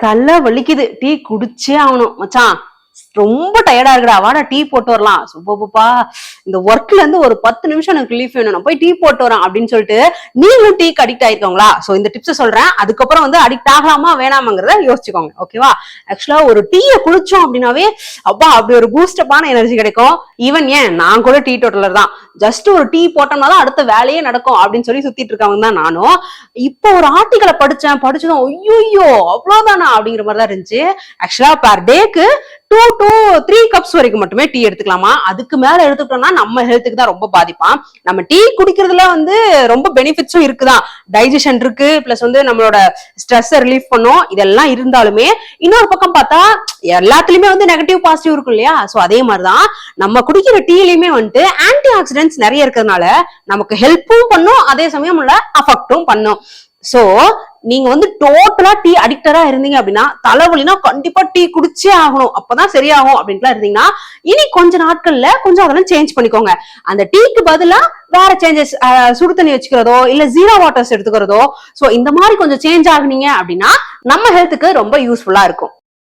தலை வலிக்குது, டீ குடிச்சே ஆகணும் மச்சான். ரொம்ப டயர்டா இருக்குடா, வாடா டீ போட்டு வரலாம். சூப்பப்பா, இந்த ஒர்க்ல இருந்து ஒரு 10 நிமிஷம் எனக்கு ரிலீஃப் வேணும், நான் போய் டீ போட்டு வரேன் அப்படின்னு சொல்லிட்டு நீங்களும் டீக்கு அடிக்ட் ஆயிருக்கோங்களா? சோ இந்த டிப்ஸ் சொல்றேன், அதுக்கப்புறம் வந்து அடிக்ட் ஆகலாமா வேணாமாங்கிறத யோசிச்சுக்கோங்க. ஓகேவா? ஆக்சுவலா ஒரு டீயை குடிச்சோம் அப்படின்னாவே அப்பா அப்படி ஒரு பூஸ்டப்பான எனர்ஜி கிடைக்கும். ஈவன் ஏன் நான் கூட டீ டோட்டலர் தான். ஜஸ்ட் ஒரு டீ போட்டோம்னா தான் அடுத்த வேலையே நடக்கும் அப்படின்னு சொல்லி சுத்திட்டு இருக்கவங்க தான் நானும். இப்போ ஒரு ஆர்டிகளை படிச்சதும் ஐயோ அவ்வளவுதானா அப்படிங்கிற மாதிரி தான் இருந்துச்சு. ஆக்சுவலா பர் டேக்கு 2 to 3 கப்ஸ் வரைக்கும் மட்டுமே டீ எடுத்துக்கலாமா. அதுக்கு மேல எடுத்துக்கிட்டோம்னா நம்ம ஹெல்த்துக்கு தான் ரொம்ப பாதிப்பா. நம்ம டீ குடிக்கிறதுல வந்து ரொம்ப பெனிஃபிட்ஸும் இருக்குதான். டைஜஷன் இருக்கு, பிளஸ் வந்து நம்மளோட ஸ்ட்ரெஸ் ரிலீஃப் பண்ணும். இதெல்லாம் இருந்தாலுமே இன்னொரு பக்கம் பார்த்தா எல்லாத்துலயுமே வந்து நெகட்டிவ் பாசிட்டிவ் இருக்கும் இல்லையா? சோ அதே மாதிரிதான் நம்ம குடிக்கிற டீலயுமே வந்துட்டு ஆன்டி ஆக்சிடென்ட்ஸ் நிறைய இருக்கிறதுனால நமக்கு ஹெல்ப்பும் பண்ணும், அதே சமயம் அஃபெக்டும் பண்ணும். சோ நீங்க வந்து டோட்டலா டீ அடிக்டரா இருந்தீங்க அப்படின்னா, தலைவலினா கண்டிப்பா டீ குடிச்சே ஆகணும், அப்பதான் சரியாகும் அப்படின்ட்டு இருந்தீங்கன்னா, இனி கொஞ்ச நாட்கள்ல கொஞ்சம் அதெல்லாம் சேஞ்ச் பண்ணிக்கோங்க. அந்த டீக்கு பதிலா வேற சேஞ்சஸ், சுடு தண்ணி வச்சுக்கிறதோ இல்ல ஜீரோ வாட்டர்ஸ் எடுத்துக்கிறதோ, சோ இந்த மாதிரி கொஞ்சம் சேஞ்ச் ஆகுனீங்க அப்படின்னா நம்ம ஹெல்த்துக்கு ரொம்ப யூஸ்ஃபுல்லா இருக்கும்.